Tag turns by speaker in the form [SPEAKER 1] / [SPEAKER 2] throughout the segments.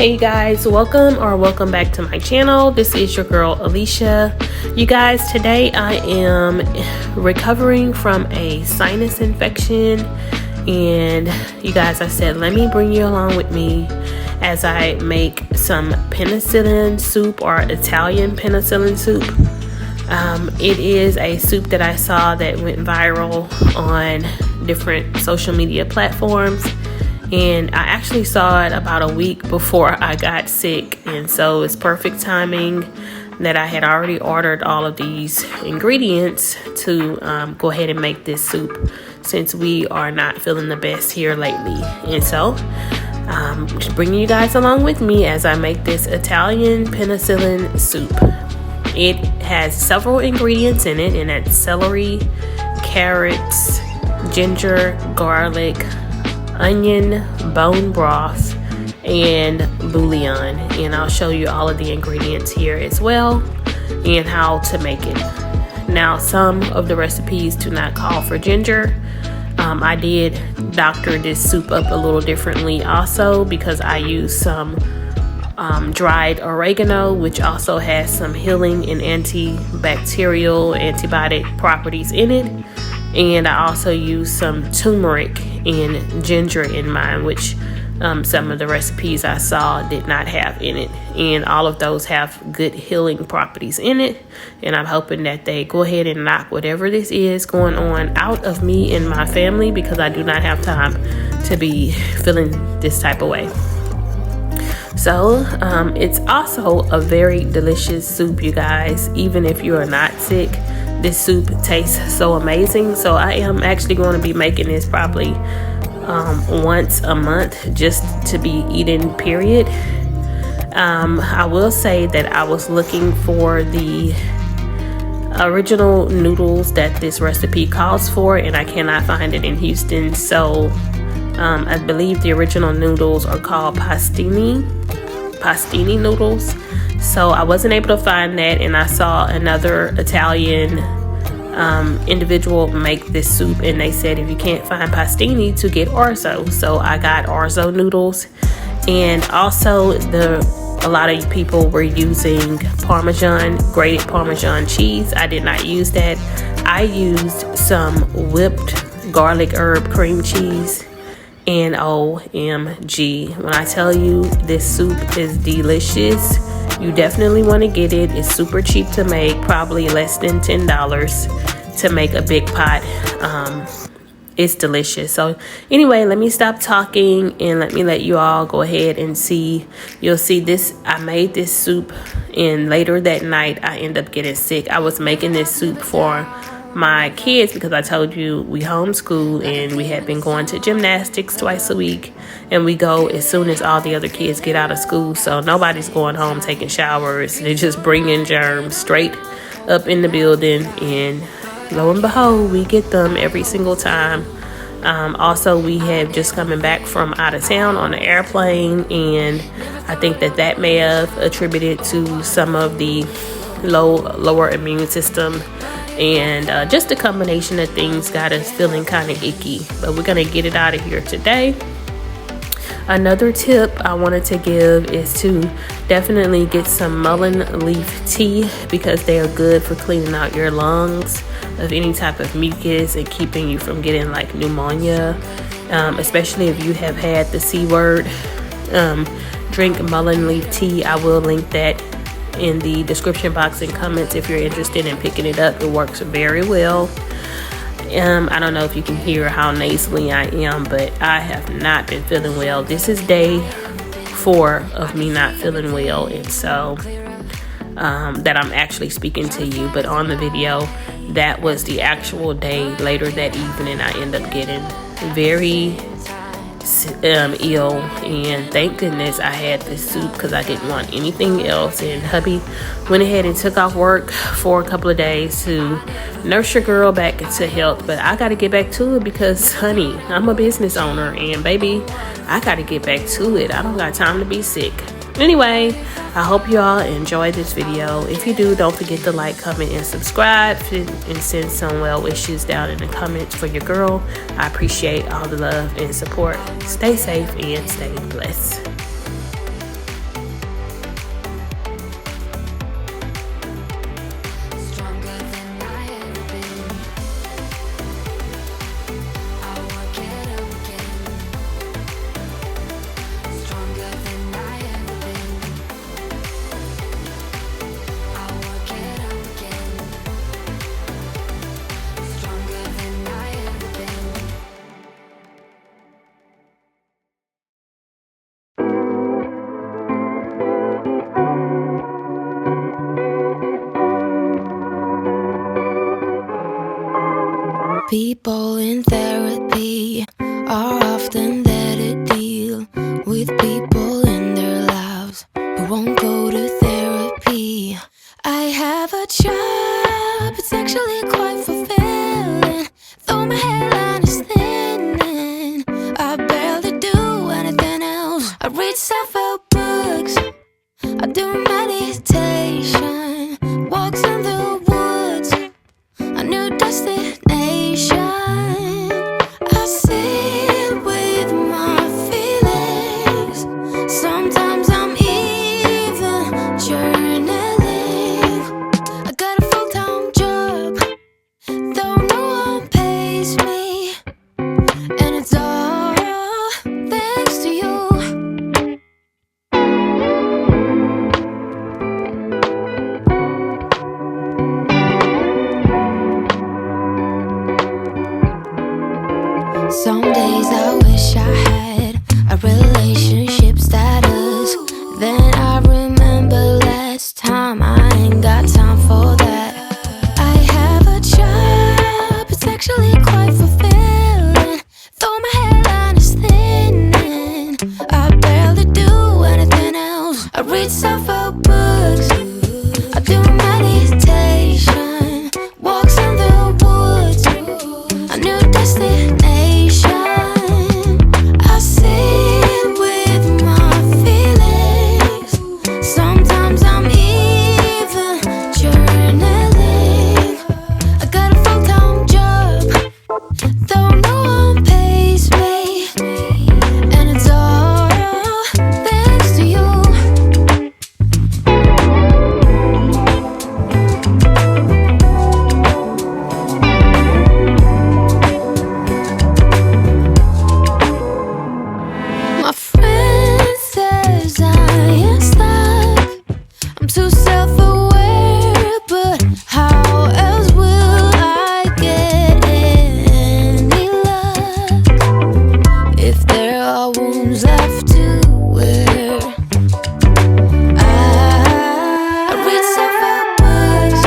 [SPEAKER 1] Hey guys, welcome back to my channel. This is your girl Alicia. You guys, today I am recovering from a sinus infection, and you guys, I said let me bring you along with me as I make some penicillin soup, or Italian penicillin soup. It is a soup that I saw that went viral on different social media platforms, and I actually saw it about a week before I got sick, and so it's perfect timing that I had already ordered all of these ingredients to go ahead and make this soup, since we are not feeling the best here lately. And so just bringing you guys along with me as I make this Italian penicillin soup. It has several ingredients in it, and that's celery, carrots, ginger, garlic, onion, bone broth, and bouillon. And I'll show you all of the ingredients here as well and how to make it. Now, some of the recipes do not call for ginger. I did doctor this soup up a little differently also, because I used some dried oregano, which also has some healing and antibacterial, antibiotic properties in it. And I also used some turmeric and ginger in mine, which some of the recipes I saw did not have in it. And all of those have good healing properties in it. And I'm hoping that they go ahead and knock whatever this is going on out of me and my family, because I do not have time to be feeling this type of way. So it's also a very delicious soup, you guys. Even if you are not sick, this soup tastes so amazing. So I am actually going to be making this probably once a month, just to be eating, period. I will say that I was looking for the original noodles that this recipe calls for, and I cannot find it in Houston. So I believe the original noodles are called pastini noodles. So I wasn't able to find that, and I saw another Italian individual make this soup, and they said if you can't find pastini, to get orzo. So I got orzo noodles. And also a lot of people were using grated Parmesan cheese. I did not use that. I used some whipped garlic herb cream cheese. And OMG, when I tell you this soup is delicious, you definitely want to get it. It's super cheap to make, probably less than $10 to make a big pot. It's delicious. So anyway, let me stop talking and let me let you all go ahead and see. You'll see this. I made this soup, and later that night I ended up getting sick. I was making this soup for my kids because I told you we homeschool, and we had been going to gymnastics twice a week, and we go as soon as all the other kids get out of school. So nobody's going home taking showers. They're just bringing germs straight up in the building, and lo and behold, we get them every single time. Also, we have just coming back from out of town on an airplane, and I think that may have attributed to some of the lower immune system. And just a combination of things got us feeling kind of icky, but we're gonna get it out of here today. Another tip I wanted to give is to definitely get some mullein leaf tea, because they are good for cleaning out your lungs of any type of mucus and keeping you from getting like pneumonia, especially if you have had the C word. Drink mullein leaf tea. I will link that in the description box and comments if you're interested in picking it up. It works very well. I don't know if you can hear how nasally I am, but I have not been feeling well. This is day 4 of me not feeling well, and so that I'm actually speaking to you. But on the video, that was the actual day. Later that evening, I ended up getting very ill, and thank goodness I had this soup, because I didn't want anything else. And hubby went ahead and took off work for a couple of days to nurse your girl back into health, but I got to get back to it, because honey, I'm a business owner, and baby, I got to get back to it. I don't got time to be sick. Anyway, I hope you all enjoyed this video. If you do, don't forget to like, comment, and subscribe, and send some well wishes down in the comments for your girl. I appreciate all the love and support. Stay safe and stay blessed.
[SPEAKER 2] People in therapy are often there to deal with people in their lives who won't go to therapy. I have a job, it's actually quite fulfilling, though my hairline is thinning. I barely do anything else. I read self-help books, I do meditation, walks in the woods, a new destination. I sit with my feelings. Sometimes I'm even journaling. I got a full-time job, though no one pays me, and it's all thanks to you. Some days I wish I had a relationship status. Then I remember last time I ain't got time for that. I have a job, it's actually quite fulfilling, though my hairline is thinning. I barely do anything else. I read self-help books, I do meditation, walks in the woods, a new destination. I sit with my feelings. Sometimes I'm even journaling. I got a full-time job, though no one pays me, and it's all thanks to you. My friend says I ain't stuck, I'm too self-aware, but how else will I get any luck if there are wounds left to wear? I read self-help books,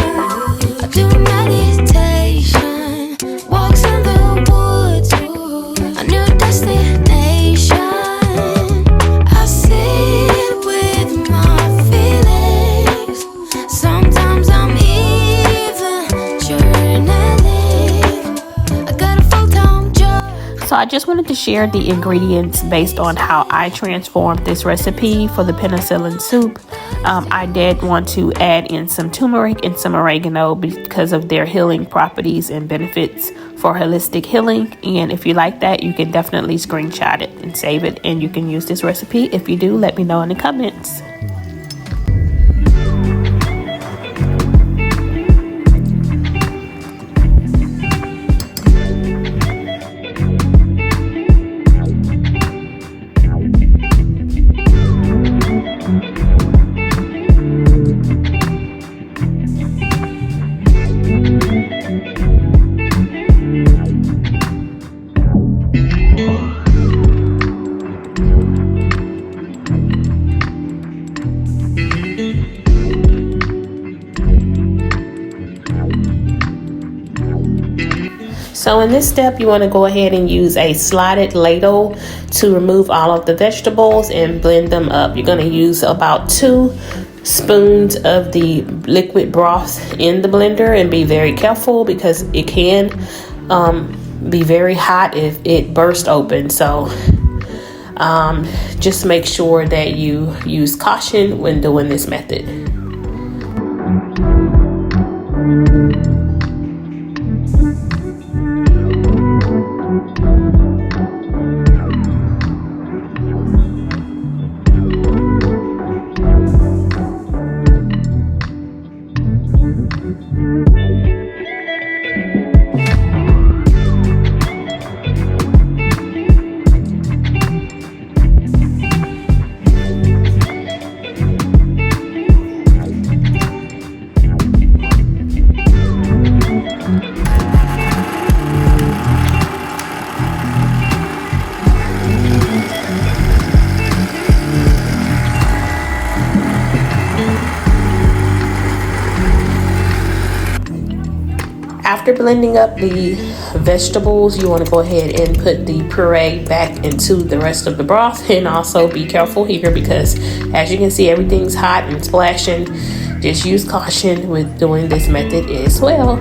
[SPEAKER 2] I do meditation, walks in the woods, a new destination. I sit with my feelings. Sometimes I'm even journaling. I got a full-time job.
[SPEAKER 1] So I just wanted to share the ingredients based on how I transformed this recipe for the penicillin soup. I did want to add in some turmeric and some oregano because of their healing properties and benefits for holistic healing. And if you like that, you can definitely screenshot it and save it, and you can use this recipe. If you do, let me know in the comments. So in this step, you want to go ahead and use a slotted ladle to remove all of the vegetables and blend them up. You're going to use about 2 spoons of the liquid broth in the blender, and be very careful because it can be very hot if it bursts open. So just make sure that you use caution when doing this method. after blending up the vegetables, you want to go ahead and put the puree back into the rest of the broth. And also be careful here because as you can see, everything's hot and splashing. Just use caution with doing this method as well.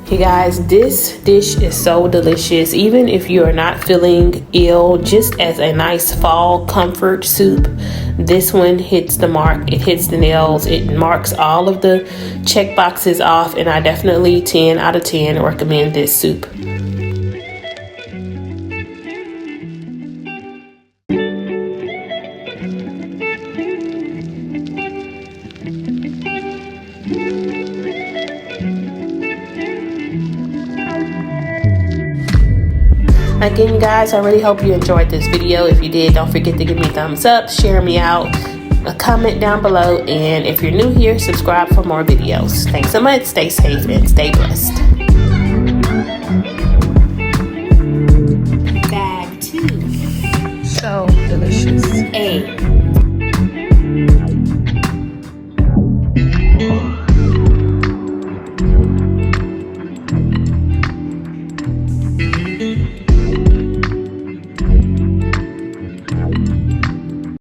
[SPEAKER 1] Hey guys, this dish is so delicious. Even if you are not feeling ill, just as a nice fall comfort soup, this one hits the mark. It hits the nails. It marks all of the check boxes off, and I definitely 10 out of 10 recommend this soup. Again, you guys, I really hope you enjoyed this video. If you did, don't forget to give me a thumbs up, share me out, a comment down below, and if you're new here, subscribe for more videos. Thanks so much. Stay safe and stay blessed.